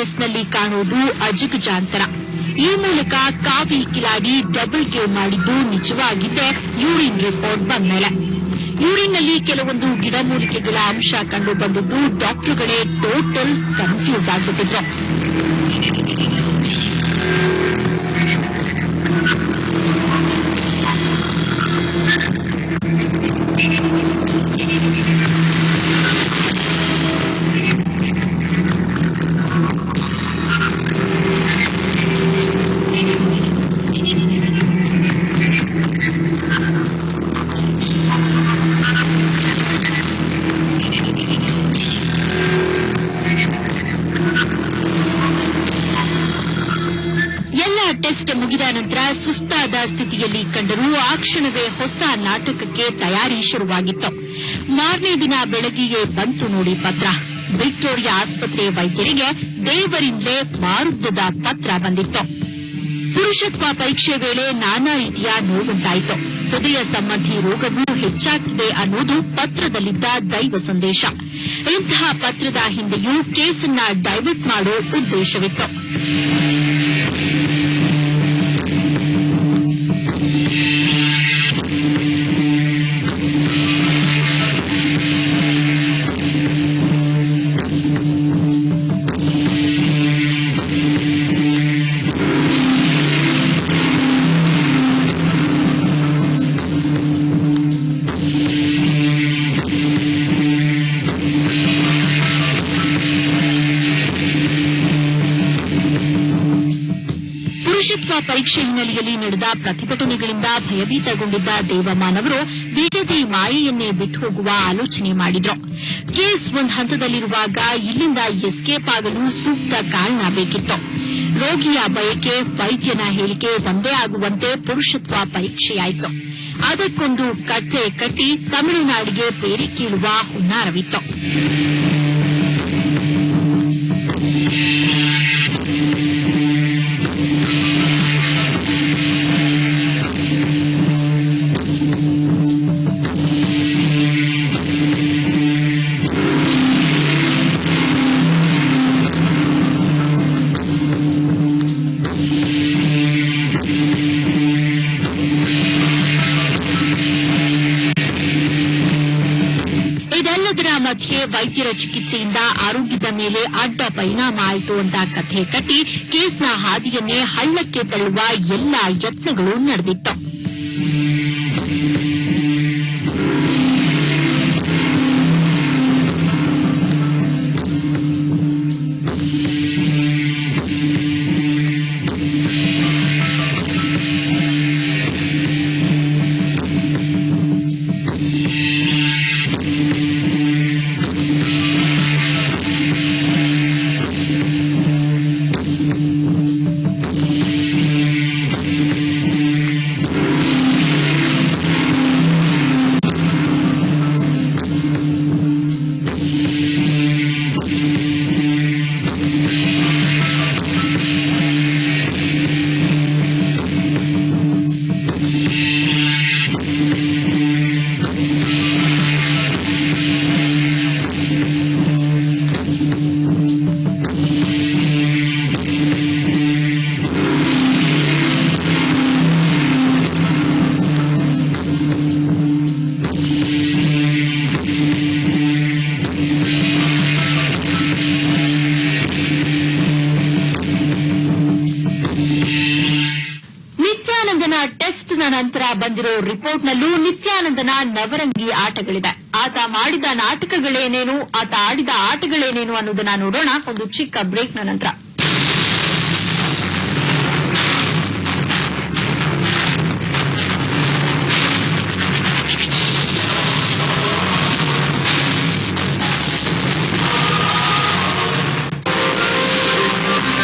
ಟೆಸ್ಟ್ನಲ್ಲಿ ಕಾಣುವುದು ಅಜಗಜಾಂತರ. ಈ ಮೂಲಕ ಕಾವಿ ಕಿಲಾಡಿ ಡಬಲ್ ಗೇಮ್ ಮಾಡಿದ್ದು ನಿಜವಾಗಿದ್ದೇ ಯೂರಿನ್ ರಿಪೋರ್ಟ್ ಬಂದ್ಮೇಲೆ. ಯೂರಿನ್ನಲ್ಲಿ ಕೆಲವೊಂದು ಗಿಡಮೂಲಿಕೆಗಳ ಅಂಶ ಕಂಡು ಬಂದಿದ್ದು ಡಾಕ್ಟರ್ಗಳೇ ಟೋಟಲ್ ಕನ್ಫ್ಯೂಸ್ ಆಗಿಬಿಟ್ಟಿದ್ರು. ಟೆಸ್ಟ್ ಮುಗಿದ ನಂತರ ಸುಸ್ತಾದ ಸ್ಥಿತಿಯಲ್ಲಿ ಕಂಡರೂ ಆ ಕ್ಷಣವೇ ಹೊಸ ನಾಟಕಕ್ಕೆ ತಯಾರಿ ಶುರುವಾಗಿತ್ತು. ಮಾರನೇ ದಿನ ಬೆಳಗ್ಗೆಯೇ ಬಂತು ನೋಡಿ ಪತ್ರ. ವಿಕ್ಟೋರಿಯಾ ಆಸ್ಪತ್ರೆ ವೈದ್ಯರಿಗೆ ದೇವರಿಂದಲೇ ಮಾರುದ್ದದ ಪತ್ರ ಬಂದಿತ್ತು. ಪುರುಷತ್ವ ಪರೀಕ್ಷೆ ವೇಳೆ ನಾನಾ ರೀತಿಯ ನೋವುಂಟಾಯಿತು. ಹೃದಯ ಸಂಬಂಧಿ ರೋಗವೂ ಹೆಚ್ಚಾಗ್ತಿದೆ ಅನ್ನೋದು ಪತ್ರದಲ್ಲಿದ್ದ ದೈವ ಸಂದೇಶ. ಇಂತಹ ಪತ್ರದ ಹಿಂದೆಯೂ ಕೇಸನ್ನ ಡೈವರ್ಟ್ ಮಾಡೋ ಉದ್ದೇಶವಿತ್ತು. ಪುರುಷತ್ವ ಪರೀಕ್ಷೆ ಹಿನ್ನೆಲೆಯಲ್ಲಿ ನಡೆದ ಪ್ರತಿಭಟನೆಗಳಿಂದ ಭಯಭೀತಗೊಂಡಿದ್ದ ದೇವಮಾನವರು ಬಿಡದಿ ಮಾಯೆಯನ್ನೇ ಬಿಟ್ಟು ಹೋಗುವ ಆಲೋಚನೆ ಮಾಡಿದ್ರು. ಕೇಸ್ ಒಂದು ಹಂತದಲ್ಲಿರುವಾಗ ಇಲ್ಲಿಂದ ಎಸ್ಕೇಪ್ ಆಗಲು ಸೂಕ್ತ ಕಾರಣ ಬೇಕಿತ್ತು. ರೋಗಿಯ ಬಯಕೆ, ವೈದ್ಯನ ಹೇಳಿಕೆ ಒಂದೇ ಆಗುವಂತೆ ಪುರುಷತ್ವ ಪರೀಕ್ಷೆಯಾಯಿತು. ಅದಕ್ಕೊಂದು ಕಥೆ ಕಟ್ಟಿ ತಮಿಳುನಾಡಿಗೆ ಬೇರೆ ಕೀಳುವ ಹುನ್ನಾರವಿತ್ತು. ಮಧ್ಯೆ ವೈದ್ಯರ ಚಿಕಿತ್ಸೆಯಿಂದ ಆರೋಗ್ಯದ ಮೇಲೆ ಅಡ್ಡ ಪರಿಣಾಮ ಆಯಿತು ಅಂತ ಕಥೆ ಕಟ್ಟಿ ಕೇಸ್ನ ಹಾದಿಯನ್ನೇ ಹಳ್ಳಕ್ಕೆ ತಳ್ಳುವ ಎಲ್ಲಾ ಯತ್ನಗಳು ನಡೆದಿತ್ತು. ಟೆಸ್ಟ್ನ ನಂತರ ಬಂದಿರೋ ರಿಪೋರ್ಟ್ನಲ್ಲೂ ನಿತ್ಯಾನಂದನ ನವರಂಗಿ ಆಟಗಳಿದೆ. ಆತ ಮಾಡಿದ ನಾಟಕಗಳೇನೇನು, ಆತ ಆಡಿದ ಆಟಗಳೇನೇನು ಅನ್ನೋದನ್ನ ನೋಡೋಣ ಒಂದು ಚಿಕ್ಕ ಬ್ರೇಕ್ನ ನಂತರ.